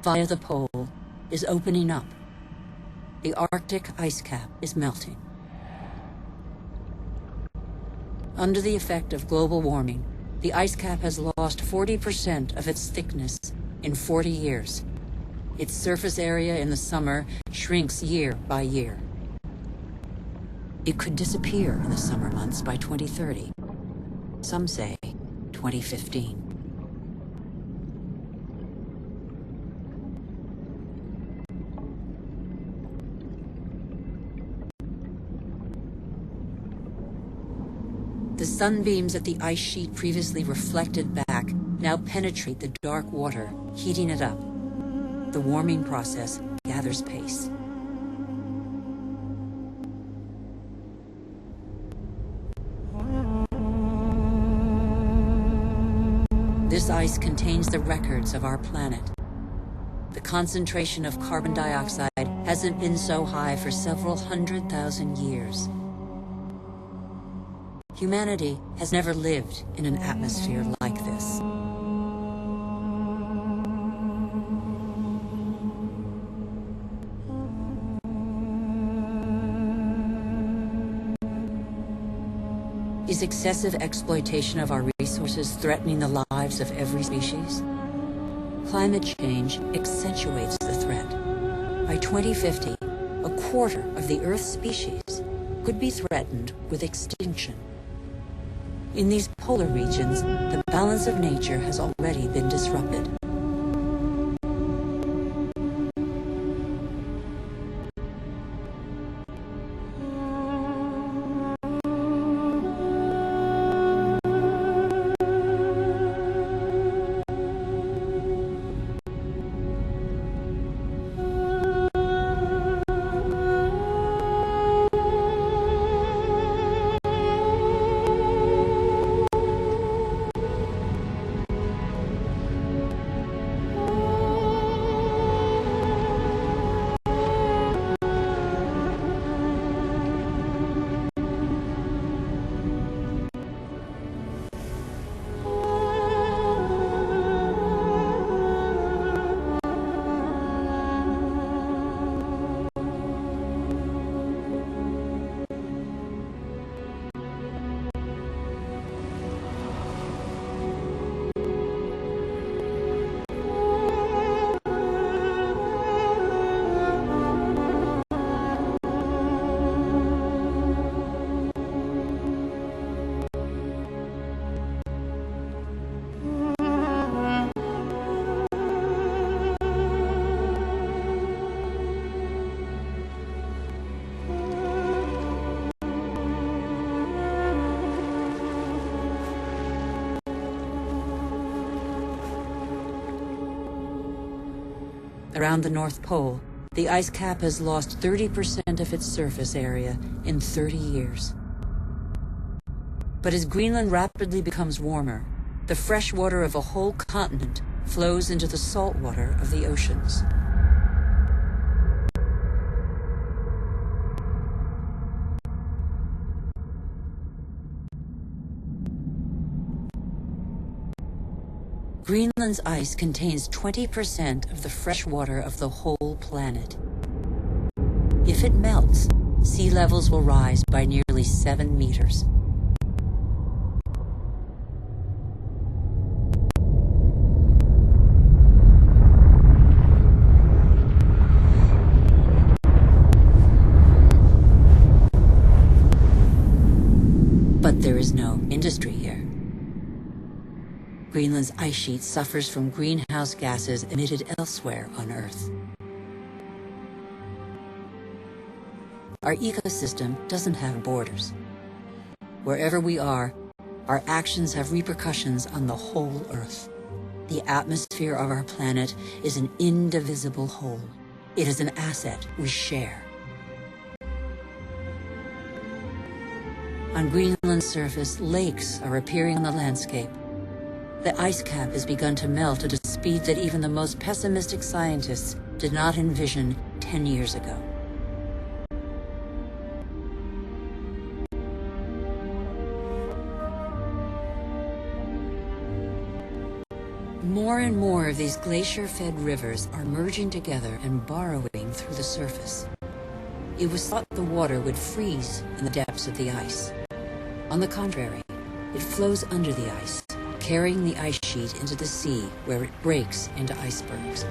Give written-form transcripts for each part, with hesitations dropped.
via the pole, is opening up. The Arctic ice cap is melting. Under the effect of global warming, the ice cap has lost 40% of its thickness in 40 years. Its surface area in the summer shrinks year by year. It could disappear in the summer months by 2030. Some say 2015. The sunbeams that the ice sheet previously reflected back now penetrate the dark water, heating it up. The warming process gathers pace. This ice contains the records of our planet. The concentration of carbon dioxide hasn't been so high for several 100,000 years. Humanity has never lived in an atmosphere like this. Is excessive exploitation of our resources threatening the lives of every species? Climate change accentuates the threat. By 2050, a quarter of the Earth's species could be threatened with extinction. In these polar regions, the balance of nature has already been disrupted. Around the North Pole, the ice cap has lost 30% of its surface area in 30 years. But as Greenland rapidly becomes warmer, the fresh water of a whole continent flows into the salt water of the oceans. Greenland's ice contains 20% of the fresh water of the whole planet. If it melts, sea levels will rise by nearly 7 meters. But there is no industry here. Greenland's ice sheet suffers from greenhouse gases emitted elsewhere on Earth. Our ecosystem doesn't have borders. Wherever we are, our actions have repercussions on the whole Earth. The atmosphere of our planet is an indivisible whole. It is an asset we share. On Greenland's surface, lakes are appearing on the landscape. The ice cap has begun to melt at a speed that even the most pessimistic scientists did not envision 10 years ago. More and more of these glacier-fed rivers are merging together and burrowing through the surface. It was thought the water would freeze in the depths of the ice. On the contrary, it flows under the ice, carrying the ice sheet into the sea, where it breaks into icebergs.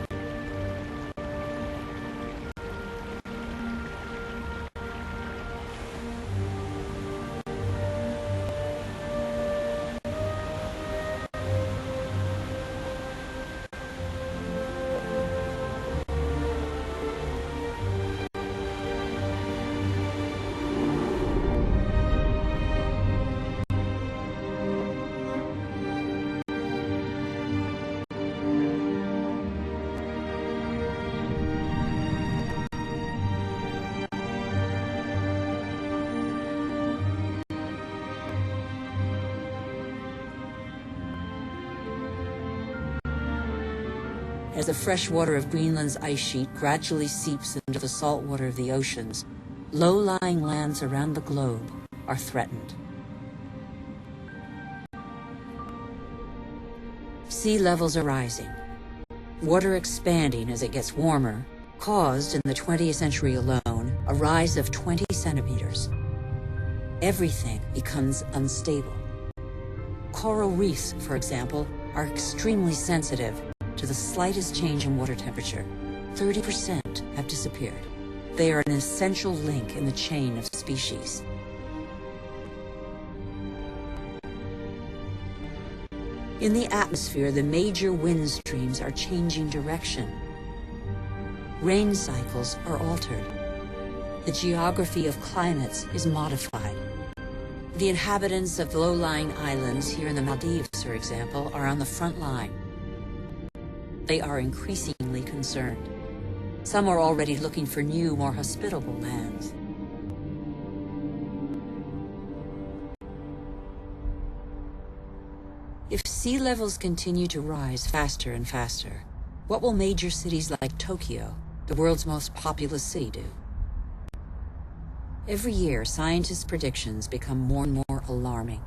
As the fresh water of Greenland's ice sheet gradually seeps into the salt water of the oceans, low-lying lands around the globe are threatened. Sea levels are rising. Water expanding as it gets warmer caused, in the 20th century alone, a rise of 20 centimeters. Everything becomes unstable. Coral reefs, for example, are extremely sensitive to the slightest change in water temperature. 30% have disappeared. They are an essential link in the chain of species. In the atmosphere, the major wind streams are changing direction. Rain cycles are altered. The geography of climates is modified. The inhabitants of low-lying islands here in the Maldives, for example, are on the front line. They are increasingly concerned. Some are already looking for new, more hospitable lands. If sea levels continue to rise faster and faster, what will major cities like Tokyo, the world's most populous city, do? Every year, scientists' predictions become more and more alarming.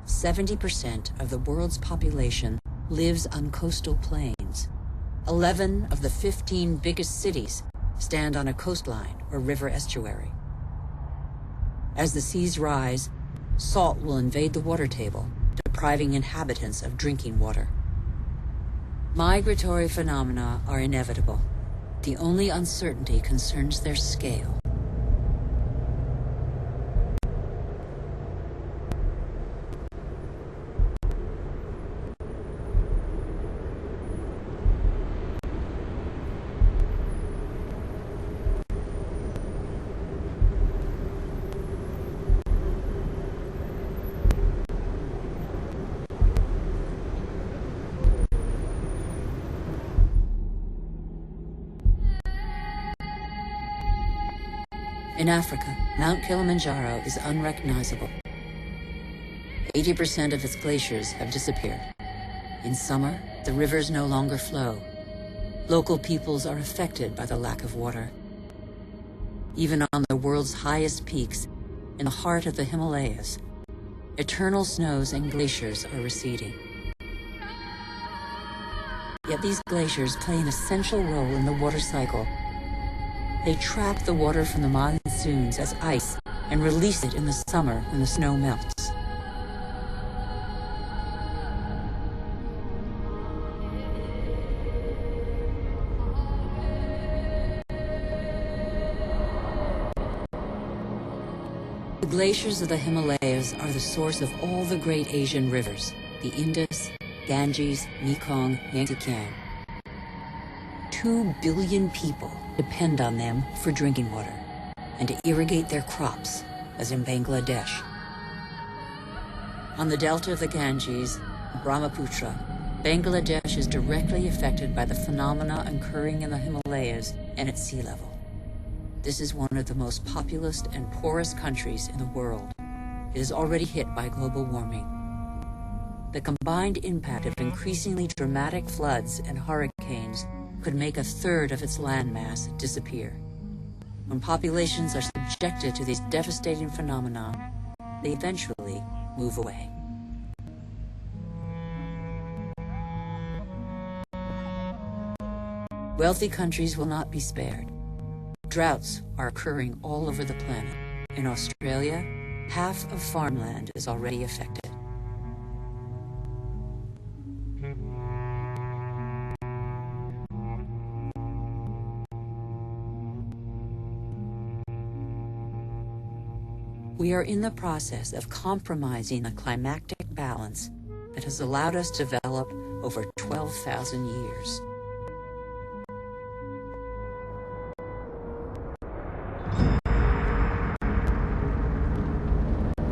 70% of the world's population lives on coastal plains. 11 of the 15 biggest cities stand on a coastline or river estuary. As the seas rise, salt will invade the water table, depriving inhabitants of drinking water. Migratory phenomena are inevitable. The only uncertainty concerns their scale. In Africa, Mount Kilimanjaro is unrecognizable. 80% of its glaciers have disappeared. In summer, the rivers no longer flow. Local peoples are affected by the lack of water. Even on the world's highest peaks, in the heart of the Himalayas, eternal snows and glaciers are receding. Yet these glaciers play an essential role in the water cycle. They trap the water from the monsoons as ice and release it in the summer when the snow melts. The glaciers of the Himalayas are the source of all the great Asian rivers, the Indus, Ganges, Mekong, Yangtze. 2 billion people depend on them for drinking water and to irrigate their crops, as in Bangladesh. On the delta of the Ganges, Brahmaputra, Bangladesh is directly affected by the phenomena occurring in the Himalayas and at sea level. This is one of the most populous and poorest countries in the world. It is already hit by global warming. The combined impact of increasingly dramatic floods and hurricanes could make a third of its landmass disappear. When populations are subjected to these devastating phenomena, they eventually move away. Wealthy countries will not be spared. Droughts are occurring all over the planet. In Australia, half of farmland is already affected. We are in the process of compromising the climactic balance that has allowed us to develop over 12,000 years.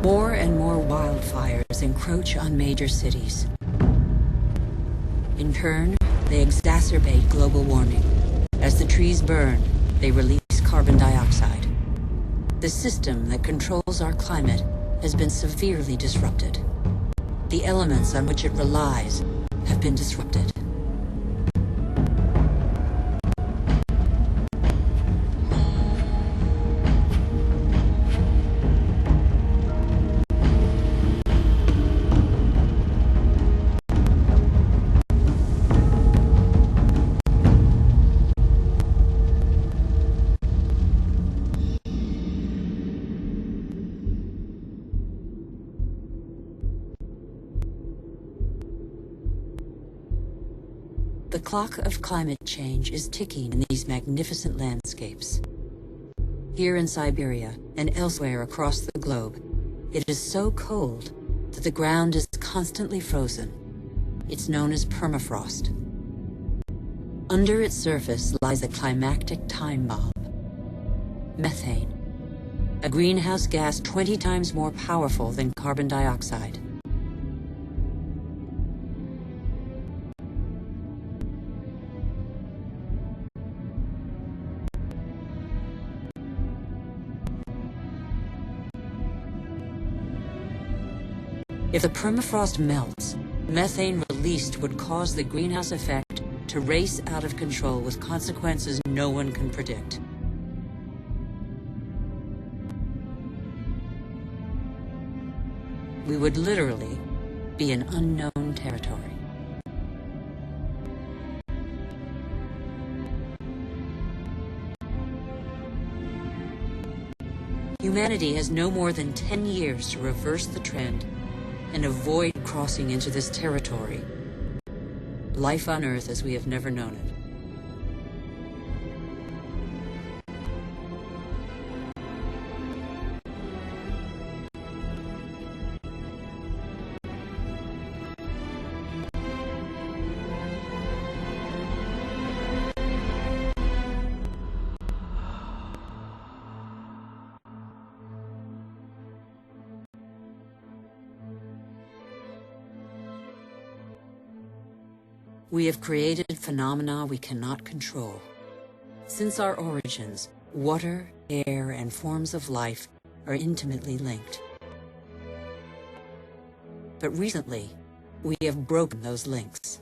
More and more wildfires encroach on major cities. In turn, they exacerbate global warming. As the trees burn, they release carbon dioxide. The system that controls our climate has been severely disrupted. The elements on which it relies have been disrupted. The clock of climate change is ticking in these magnificent landscapes. Here in Siberia and elsewhere across the globe, it is so cold that the ground is constantly frozen. It's known as permafrost. Under its surface lies a climactic time bomb. Methane, a greenhouse gas 20 times more powerful than carbon dioxide. If the permafrost melts, methane released would cause the greenhouse effect to race out of control with consequences no one can predict. We would literally be in unknown territory. Humanity has no more than 10 years to reverse the trend and avoid crossing into this territory. Life on Earth as we have never known it. We have created phenomena we cannot control. Since our origins, water, air, and forms of life are intimately linked. But recently, we have broken those links.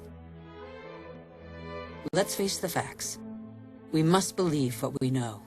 Let's face the facts. We must believe what we know.